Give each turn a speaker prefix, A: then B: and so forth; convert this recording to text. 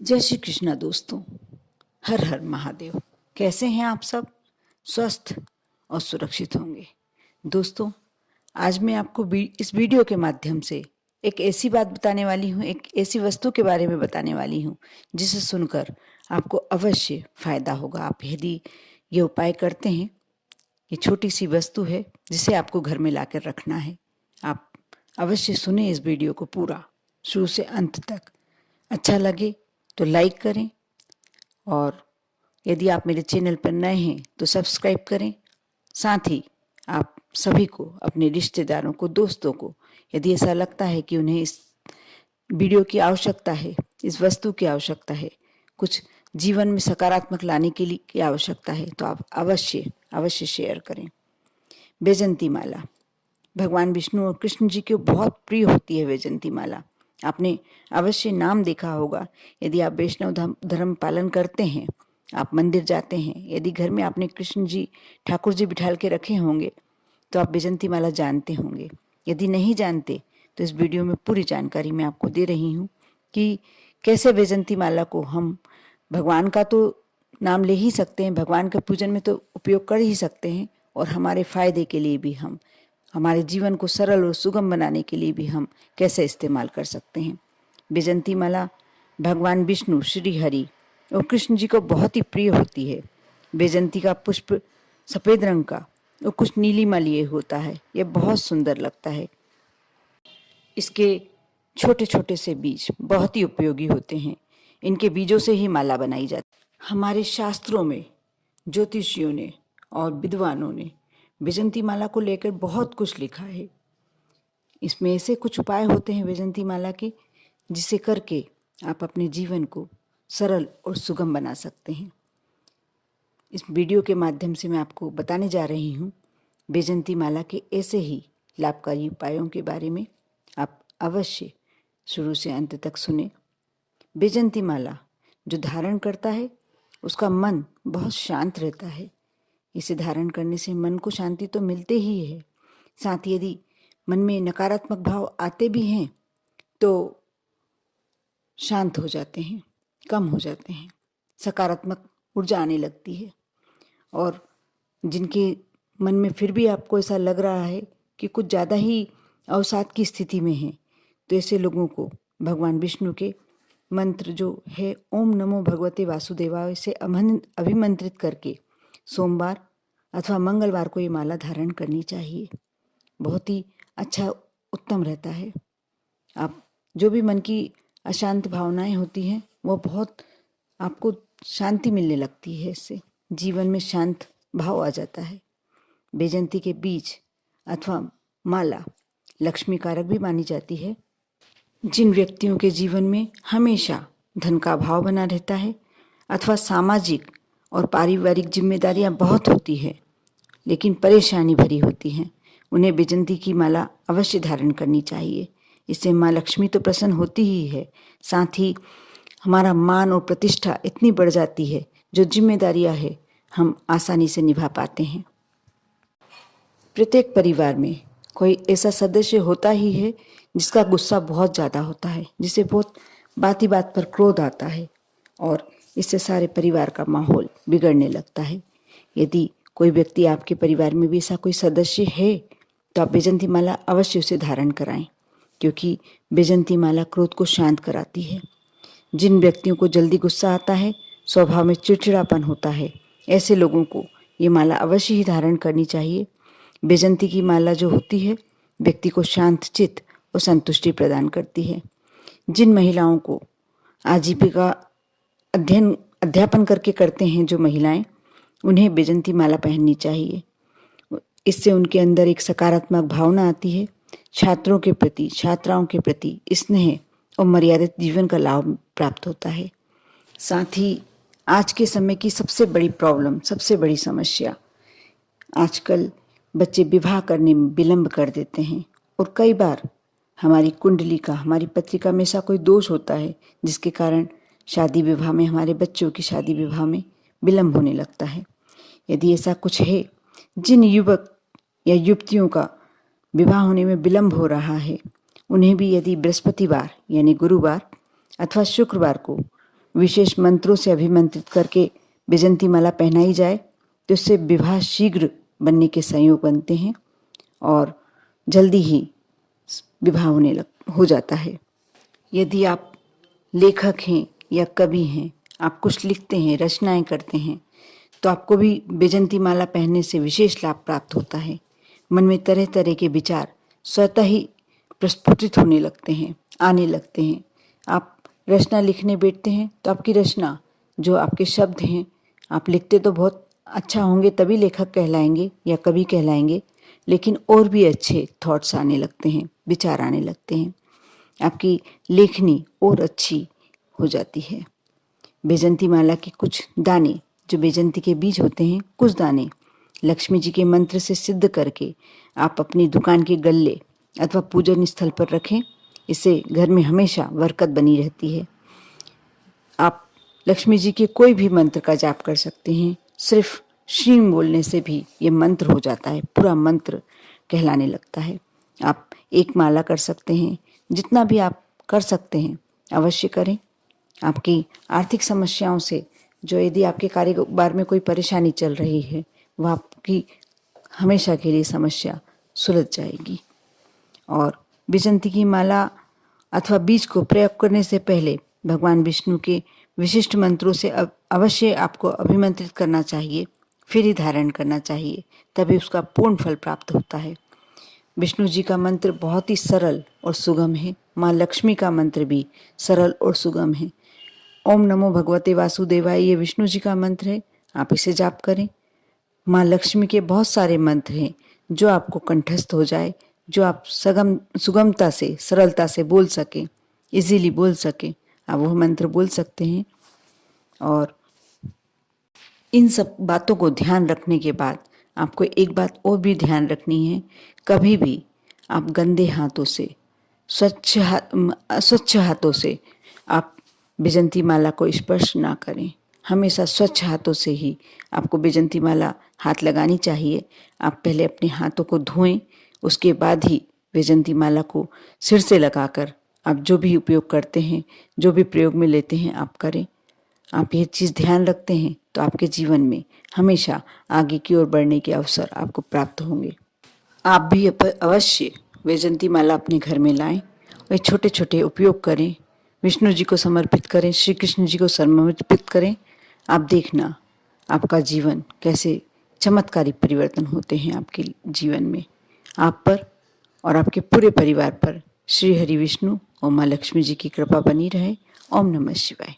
A: जय श्री कृष्णा दोस्तों। हर हर महादेव। कैसे हैं आप सब? स्वस्थ और सुरक्षित होंगे। दोस्तों, आज मैं आपको इस वीडियो के माध्यम से एक ऐसी बात बताने वाली हूँ, एक ऐसी वस्तु के बारे में बताने वाली हूँ जिसे सुनकर आपको अवश्य फायदा होगा। आप यदि ये उपाय करते हैं, ये छोटी सी वस्तु है जिसे आपको घर में लाकर रखना है। आप अवश्य सुने इस वीडियो को पूरा शुरू से अंत तक। अच्छा लगे तो लाइक करें और यदि आप मेरे चैनल पर नए हैं तो सब्सक्राइब करें। साथ ही आप सभी को, अपने रिश्तेदारों को, दोस्तों को, यदि ऐसा लगता है कि उन्हें इस वीडियो की आवश्यकता है, इस वस्तु की आवश्यकता है, कुछ जीवन में सकारात्मक लाने के लिए की आवश्यकता है, तो आप अवश्य अवश्य शेयर करें। वैजयंती माला भगवान विष्णु और कृष्ण जी की बहुत प्रिय होती है। वैजयंती माला आपने अवश्य नाम देखा होगा। यदि आप वैष्णव धर्म पालन करते हैं, आप मंदिर जाते हैं, यदि घर में आपने कृष्ण जी, ठाकुर जी बिठाल के रखे होंगे तो आप वैजयंती माला जानते होंगे। यदि नहीं जानते तो इस वीडियो में पूरी जानकारी मैं आपको दे रही हूँ कि कैसे वैजयंती माला को हम भगवान का तो नाम ले ही सकते हैं, भगवान के पूजन में तो उपयोग कर ही सकते हैं, और हमारे फायदे के लिए भी, हम हमारे जीवन को सरल और सुगम बनाने के लिए भी हम कैसे इस्तेमाल कर सकते हैं। वैजयंती माला भगवान विष्णु, श्री हरि और कृष्ण जी को बहुत ही प्रिय होती है। वैजयंती का पुष्प सफ़ेद रंग का और कुछ नीलिमा लिए होता है। यह बहुत सुंदर लगता है। इसके छोटे छोटे से बीज बहुत ही उपयोगी होते हैं। इनके बीजों से ही माला बनाई जाती है। हमारे शास्त्रों में ज्योतिषियों ने और विद्वानों ने वैजयंती माला को लेकर बहुत कुछ लिखा है। इसमें ऐसे कुछ उपाय होते हैं वैजयंती माला के, जिसे करके आप अपने जीवन को सरल और सुगम बना सकते हैं। इस वीडियो के माध्यम से मैं आपको बताने जा रही हूँ वैजयंती माला के ऐसे ही लाभकारी उपायों के बारे में। आप अवश्य शुरू से अंत तक सुने। वैजयंती माला जो धारण करता है उसका मन बहुत शांत रहता है। इसे धारण करने से मन को शांति तो मिलते ही है, साथ ही यदि मन में नकारात्मक भाव आते भी हैं तो शांत हो जाते हैं, कम हो जाते हैं, सकारात्मक ऊर्जा आने लगती है। और जिनके मन में फिर भी आपको ऐसा लग रहा है कि कुछ ज़्यादा ही अवसाद की स्थिति में है, तो ऐसे लोगों को भगवान विष्णु के मंत्र जो है ओम नमो भगवते वासुदेवाय से अभिमंत्रित करके सोमवार अथवा मंगलवार को ये माला धारण करनी चाहिए। बहुत ही अच्छा, उत्तम रहता है। आप जो भी मन की अशांत भावनाएं होती हैं वो बहुत आपको शांति मिलने लगती है। इससे जीवन में शांत भाव आ जाता है। वैजयंती के बीज अथवा माला लक्ष्मी कारक भी मानी जाती है। जिन व्यक्तियों के जीवन में हमेशा धन का अभाव बना रहता है अथवा सामाजिक और पारिवारिक जिम्मेदारियां बहुत होती है लेकिन परेशानी भरी होती हैं, उन्हें वैजयंती की माला अवश्य धारण करनी चाहिए। इससे माँ लक्ष्मी तो प्रसन्न होती ही है, साथ ही हमारा मान और प्रतिष्ठा इतनी बढ़ जाती है, जो जिम्मेदारियां है हम आसानी से निभा पाते हैं। प्रत्येक परिवार में कोई ऐसा सदस्य होता ही है जिसका गुस्सा बहुत ज़्यादा होता है, जिसे बहुत बात ही बात पर क्रोध आता है और इससे सारे परिवार का माहौल बिगड़ने लगता है। यदि कोई व्यक्ति आपके परिवार में भी ऐसा कोई सदस्य है तो आप वैजयंती माला अवश्य उसे धारण कराएं, क्योंकि वैजयंती माला क्रोध को शांत कराती है। जिन व्यक्तियों को जल्दी गुस्सा आता है, स्वभाव में चिड़चिड़ापन होता है, ऐसे लोगों को ये माला अवश्य ही धारण करनी चाहिए। वैजयंती की माला जो होती है व्यक्ति को शांत चित्त और संतुष्टि प्रदान करती है। जिन महिलाओं को आजीविका अध्यापन करके करते हैं जो महिलाएं, उन्हें वैजयंती माला पहननी चाहिए। इससे उनके अंदर एक सकारात्मक भावना आती है। छात्रों के प्रति, छात्राओं के प्रति स्नेह और मर्यादित जीवन का लाभ प्राप्त होता है। साथ ही आज के समय की सबसे बड़ी प्रॉब्लम, सबसे बड़ी समस्या, आजकल बच्चे विवाह करने में विलंब कर देते हैं और कई बार हमारी कुंडली का, हमारी पत्रिका में ऐसा कोई दोष होता है जिसके कारण शादी विवाह में, हमारे बच्चों की शादी विवाह में विलंब होने लगता है। यदि ऐसा कुछ है, जिन युवक या युवतियों का विवाह होने में विलंब हो रहा है, उन्हें भी यदि बृहस्पतिवार यानी गुरुवार अथवा शुक्रवार को विशेष मंत्रों से अभिमंत्रित करके वैजयंती माला पहनाई जाए तो इससे विवाह शीघ्र बनने के संयोग बनते हैं और जल्दी ही विवाह हो जाता है। यदि आप लेखक हैं या कवि हैं, आप कुछ लिखते हैं, रचनाएं करते हैं, तो आपको भी वैजयंती माला पहनने से विशेष लाभ प्राप्त होता है। मन में तरह तरह के विचार स्वतः ही प्रस्फुटित होने लगते हैं, आने लगते हैं। आप रचना लिखने बैठते हैं तो आपकी रचना, जो आपके शब्द हैं, आप लिखते तो बहुत अच्छा होंगे तभी लेखक कहलाएंगे या कवि कहलाएंगे, लेकिन और भी अच्छे थॉट्स आने लगते हैं, विचार आने लगते हैं। आपकी लेखनी और अच्छी हो जाती है। वैजयंती माला के कुछ दाने, जो वैजयंती के बीज होते हैं, कुछ दाने लक्ष्मी जी के मंत्र से सिद्ध करके आप अपनी दुकान के गल्ले अथवा पूजन स्थल पर रखें। इससे घर में हमेशा बरकत बनी रहती है। आप लक्ष्मी जी के कोई भी मंत्र का जाप कर सकते हैं। सिर्फ श्रीम बोलने से भी ये मंत्र हो जाता है, पूरा मंत्र कहलाने लगता है। आप एक माला कर सकते हैं। जितना भी आप कर सकते हैं अवश्य करें। आपकी आर्थिक समस्याओं से, जो यदि आपके कारोबार में कोई परेशानी चल रही है, वह आपकी हमेशा के लिए समस्या सुलझ जाएगी। और वैजयंती की माला अथवा बीज को प्रयोग करने से पहले भगवान विष्णु के विशिष्ट मंत्रों से अवश्य आपको अभिमंत्रित करना चाहिए, फिर ही धारण करना चाहिए, तभी उसका पूर्ण फल प्राप्त होता है। विष्णु जी का मंत्र बहुत ही सरल और सुगम है। माँ लक्ष्मी का मंत्र भी सरल और सुगम है। ओम नमो भगवते वासुदेवाय ये विष्णु जी का मंत्र है, आप इसे जाप करें। माँ लक्ष्मी के बहुत सारे मंत्र हैं जो आपको कंठस्थ हो जाए, जो आप सुगमता से, सरलता से बोल सकें, इजीली बोल सकें, आप वह मंत्र बोल सकते हैं। और इन सब बातों को ध्यान रखने के बाद आपको एक बात और भी ध्यान रखनी है, कभी भी आप गंदे हाथों से, अस्वच्छ हाथों से आप वैजयंती माला को स्पर्श ना करें। हमेशा स्वच्छ हाथों से ही आपको वैजयंती माला हाथ लगानी चाहिए। आप पहले अपने हाथों को धोएं, उसके बाद ही वैजयंती माला को सिर से लगाकर आप जो भी उपयोग करते हैं, जो भी प्रयोग में लेते हैं, आप करें। आप ये चीज़ ध्यान रखते हैं तो आपके जीवन में हमेशा आगे की ओर बढ़ने के अवसर आपको प्राप्त होंगे। आप भी अवश्य वैजयंती माला अपने घर में लाएं और छोटे छोटे उपयोग करें, विष्णु जी को समर्पित करें, श्री कृष्ण जी को समर्पित करें। आप देखना आपका जीवन कैसे चमत्कारी परिवर्तन होते हैं आपके जीवन में। आप पर और आपके पूरे परिवार पर श्री हरि विष्णु और माँ लक्ष्मी जी की कृपा बनी रहे। ओम नमः शिवाय।